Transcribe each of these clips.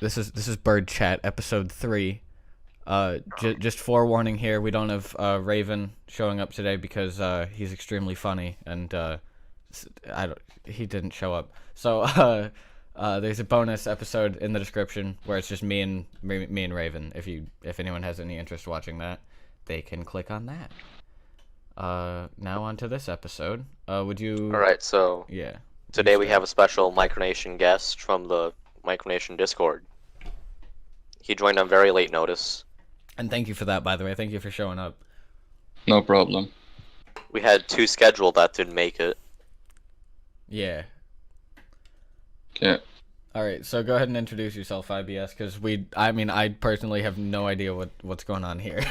This is Bird Chat episode 3. Just forewarning here, we don't have Raven showing up today because he's extremely funny and he didn't show up. So there's a bonus episode in the description where it's just me and Raven. If anyone has any interest watching that, they can click on that. Now on to this episode. Would you? All right, so Yeah. today we have a special Micronation guest from the Micronation Discord. He joined on very late notice. And thank you for that, by the way. Thank you for showing up. No problem. We had 2 scheduled that didn't make it. Yeah. Okay. All right, so go ahead and introduce yourself, IBS, because I personally have no idea what's going on here.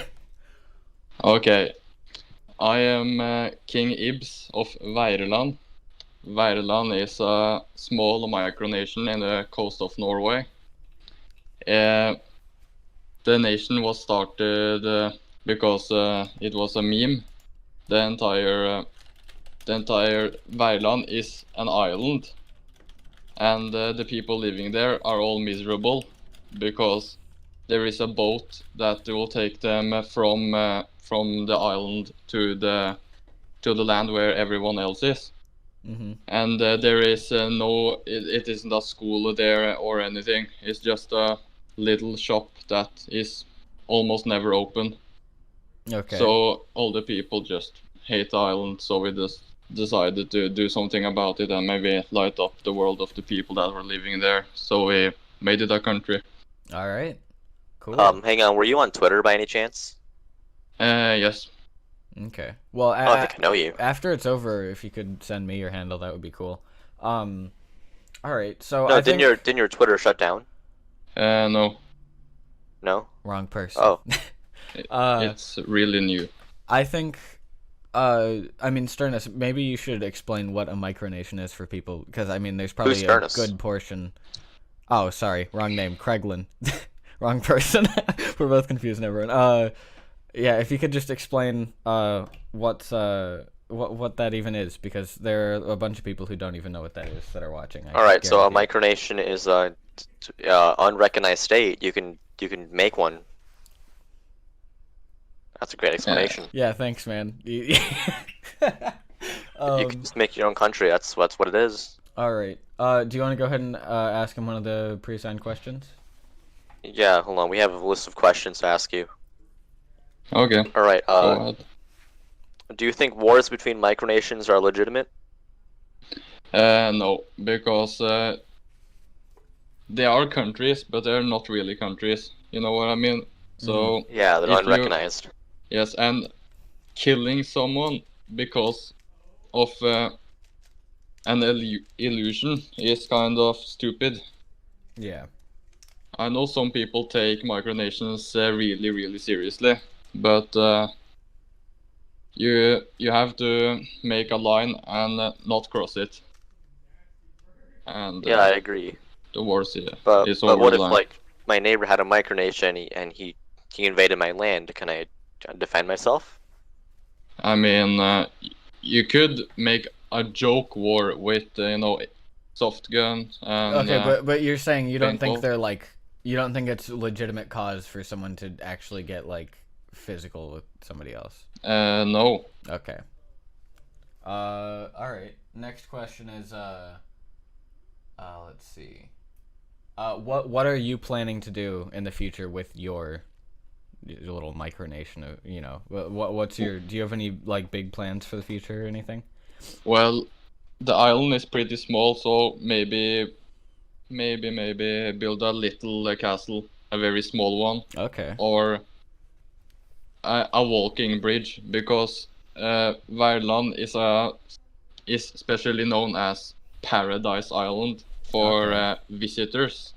Okay. I am King Ibs of Veireland. Veireland is a small micronation in the coast of Norway. The nation was started because it was a meme. The entire Veireland is an island, and the people living there are all miserable because there is a boat that will take them from the island to the land where everyone else is. Mm-hmm. And there is it isn't a school there or anything. It's just a little shop that is almost never open. Okay. So all the people just hate the island, so we just decided to do something about it and maybe light up the world of the people that were living there. So we made it a country. All right. Cool. Hang on, were you on Twitter by any chance? Yes. Okay. Well, I don't think I know you. after it's over, if you could send me your handle, that would be cool. All right. So No, I didn't think... your Twitter shut down? No. No? Wrong person. Oh. It's really new. I think... Sternus, maybe you should explain what a micronation is for people, because, there's probably Who's a Sternus? good portion... Oh, sorry. Wrong name. Craiglin. Wrong person. We're both confused, everyone. Yeah, if you could just explain what that even is, because there are a bunch of people who don't even know what that is that are watching. All right, so a guarantee. micronation is a unrecognized state. You can make one. That's a great explanation. Yeah, thanks, man. You can just make your own country. That's what it is. All right. Do you want to go ahead and ask him one of the pre-assigned questions? Yeah, hold on. We have a list of questions to ask you. Okay. All right. Go ahead. Do you think wars between micronations are legitimate? No, because they are countries, but they're not really countries. You know what I mean? So Yeah, they're if unrecognized. yes, and killing someone because of an illusion is kind of stupid. Yeah. I know some people take micronations really, really seriously, but you have to make a line and not cross it. And Yeah, I agree. the wars But is what over if line. like my neighbor had a micronation and he invaded my land? Can I defend myself? I mean, you could make a joke war with soft guns and Okay, but you're saying you don't think paintball. they're like, you don't think it's a legitimate cause for someone to actually get like physical with somebody else? No. Okay. All right. Next question is let's see. What are you planning to do in the future with your little micronation? What's your? Do you have any like big plans for the future or anything? Well, the island is pretty small, so maybe build a little castle, a very small one, Okay. or a walking bridge, because Värland is especially known as Paradise Island for Okay. visitors,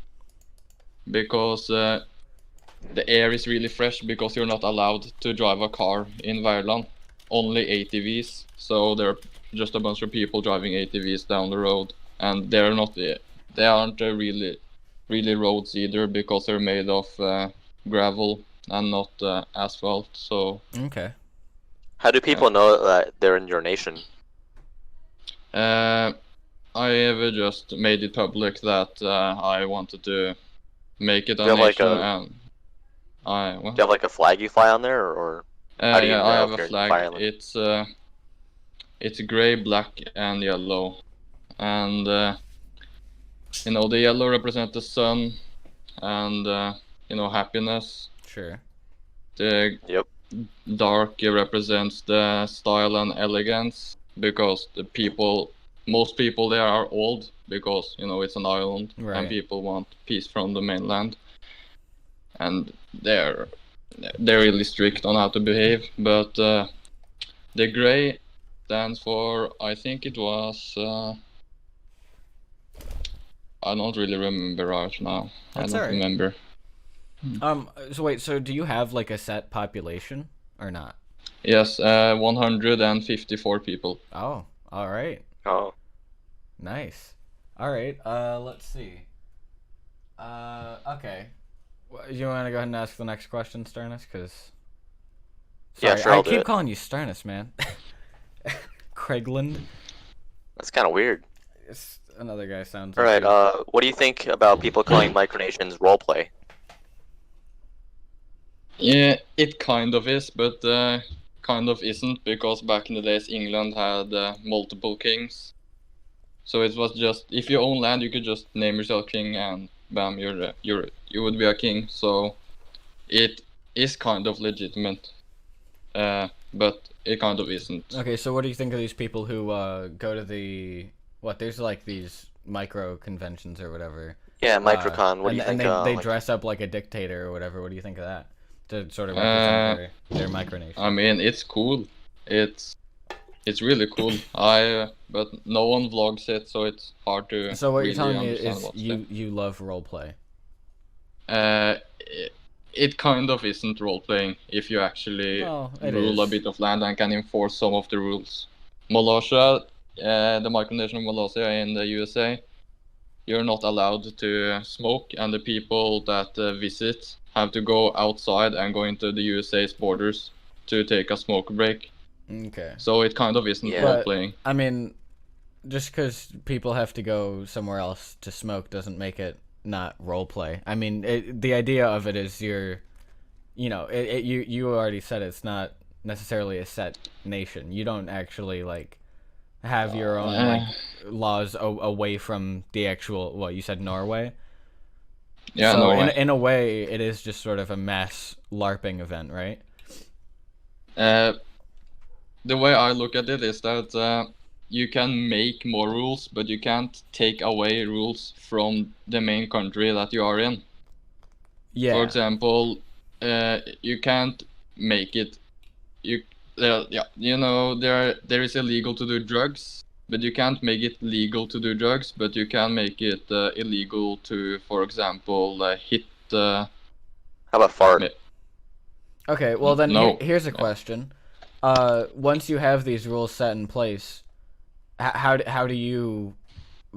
because the air is really fresh, because you're not allowed to drive a car in Värland, only ATVs. So there are just a bunch of people driving ATVs down the road, and they aren't really roads either, because they're made of gravel and not asphalt. So Okay. How do people know that they're in your nation? I have just made it public that I wanted to make it a Do you have like nation, a and I do you have like a flag you fly on there, or how do you yeah, I know have if a you're in flag. Ireland? It's gray, black, and yellow, and you know, the yellow represents the sun and you know, happiness. Sure. The Yep. dark represents the style and elegance, because most people there are old, because you know, it's an island and Right. people want peace from the mainland, and they're really strict on how to behave. But the gray stands for, I think it was, I don't really remember right now. That's I don't alright. remember. So wait, so do you have like a set population or not? Yes, 154 people. Oh, all right. Oh, Nice. All right. Let's see. Okay. You want to go ahead and ask the next question, Sternus? Because yeah, sorry, sure. I I'll do keep it. calling you Sternus, man. Craigland. That's kind of weird. It's another guy sounds All like right. you. What do you think about people calling micronations roleplay? Yeah, it kind of is, but kind of isn't, because back in the days England had multiple kings. So it was just, if you own land, you could just name yourself king, and bam, you would be a king. So it is kind of legitimate, but it kind of isn't. Okay, so what do you think of these people who go to there's like these micro conventions or whatever? Yeah, microcon. What do you and think? they Like, dress up like a dictator or whatever. What do you think of that? To sort of represent their micronation. I mean, it's cool. It's really cool. But no one vlogs it, so it's hard to. So what really you're telling me understand is what's you love roleplay. there. It kind of isn't role playing if you actually Well, it rule a is. bit of land and can enforce some of the rules. Malaysia, the micronation of Malaysia in the USA, you're not allowed to smoke, and the people that visit have to go outside and go into the USA's borders to take a smoke break. Okay. So it kind of isn't Yeah. role But playing. I mean, just because people have to go somewhere else to smoke doesn't make it not roleplay. I mean, the idea of it is you already said it's not necessarily a set nation. You don't actually like have your own like laws away from the actual. Well, you said Norway. Yeah, So Norway. in a way, it is just sort of a mass LARPing event, right? The way I look at it is that you can make more rules, but you can't take away rules from the main country that you are in. Yeah. For example, you can't make it. There is illegal to do drugs, but you can't make it legal to do drugs. But you can make it illegal to, for example, hit. how about fart? Ma- Okay, well then No. here's a question. Once you have these rules set in place, how do you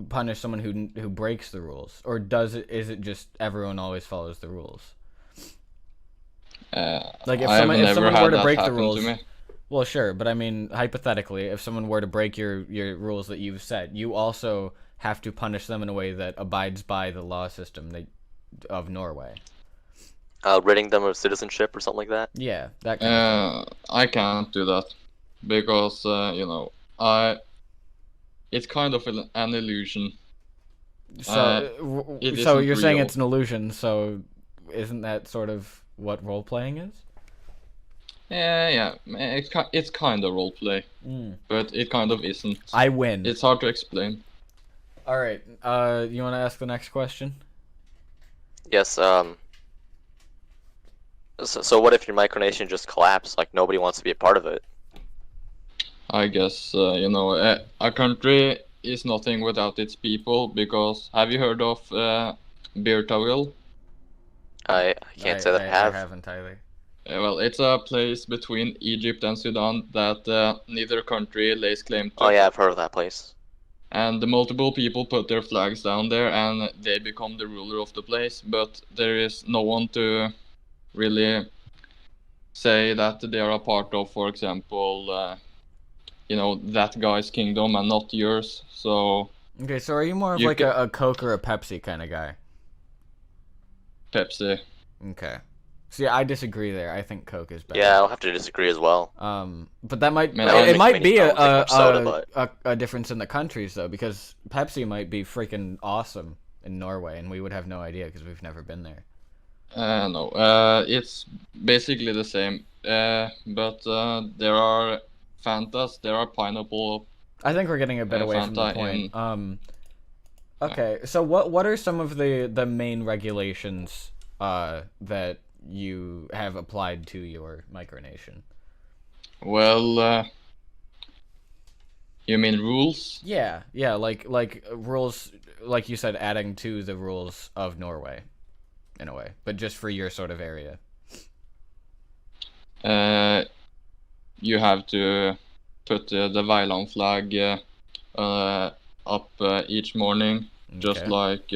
punish someone who breaks the rules, or is it just everyone always follows the rules? Like if I've someone never were had to that break the happen rules, to me. well, sure, but I mean hypothetically, if someone were to break your rules that you've set, you also have to punish them in a way that abides by the law system of Norway. Ridding them of citizenship or something like that. Yeah, that kind of thing. I can't do that because it's kind of an illusion. So it so isn't you're saying real. it's an illusion, so isn't that sort of what role playing is? Yeah, it's kind of roleplay, but it kind of isn't. I win. It's hard to explain. All right. You want to ask the next question? Yes. So what if your micronation just collapsed? Like nobody wants to be a part of it. I guess a country is nothing without its people. Because have you heard of Beertawil? I can't say that I have. I haven't either. Well, it's a place between Egypt and Sudan that neither country lays claim to. Oh yeah, I've heard of that place. And the multiple people put their flags down there, and they become the ruler of the place. But there is no one to really say that they are a part of, for example, that guy's kingdom and not yours. So Okay, so are you more of You like ca- a Coke or a Pepsi kind of guy? Pepsi. Okay. See, I disagree there. I think Coke is better. Yeah, I'll have to disagree as well. But that might Man, I don't it mix might many be don't drink much soda, a difference in the countries though, because Pepsi might be freaking awesome in Norway, and we would have no idea because we've never been there. No, it's basically the same. But there are Fantas, there are pineapple. I think we're getting a bit away from the Fanta point. Okay, so what are some of the main regulations that you have applied to your micronation? Well, you mean rules? Yeah, like rules, like you said, adding to the rules of Norway, in a way, but just for your sort of area. You have to put the Veiland flag up each morning, just Okay. like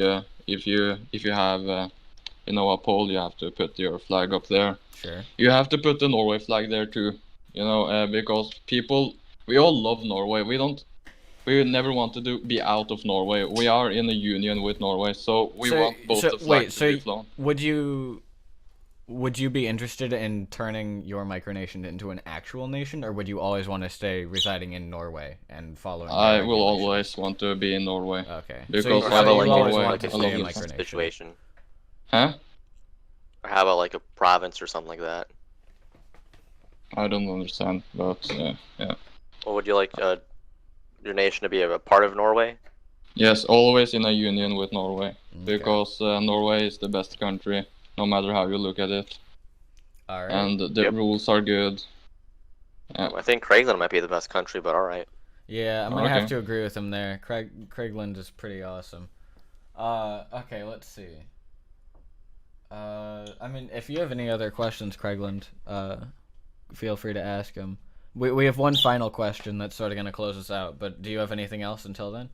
if you have a pole, you have to put your flag up there. Sure. You have to put the Norway flag there too, because we all love Norway. We never want to be out of Norway. We are in a union with Norway, so we want both the flags to be flown. Would you be interested in turning your micronation into an actual nation, or would you always want to stay residing in Norway and following their I will regulations? always want to be in Norway. Okay. Because Or I how about love like always Norway. want to a stay in I love micronation. situation? Huh? Or how about like a province or something like that? I don't understand, but yeah. Or would you like your nation to be a part of Norway? Yes, always in a union with Norway, Okay. because Norway is the best country, no matter how you look at it, All right. and the Yep. rules are good. I think Craigland might be the best country, but all right. Yeah, I'm gonna have Okay. to agree with him there. Craigland is pretty awesome. Okay, let's see. I mean, if you have any other questions, Craigland, feel free to ask him. We have one final question that's sort of gonna close us out, but do you have anything else until then?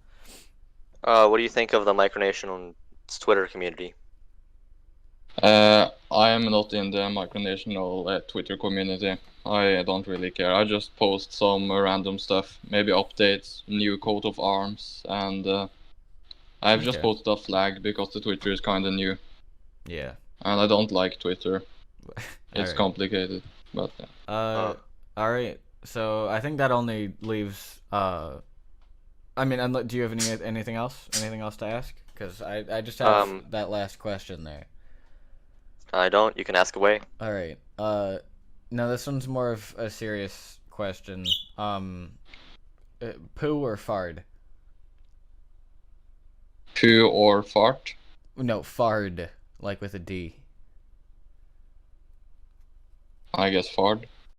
What do you think of the Micronation Twitter community? I am not in the micronational Twitter community. I don't really care. I just post some random stuff, maybe updates, new coat of arms, and I've just Okay. posted a flag because the Twitter is kind of new, Yeah. and I don't like Twitter. It's Alright. complicated, but yeah. All right. So I think that only leaves. I mean, do you have anything else? Anything else to ask? Because I just have that last question there. I don't. You can ask away. All right. No, this one's more of a serious question. Poo or fard? Poo or fart? No, fard, like with a D. I guess fart.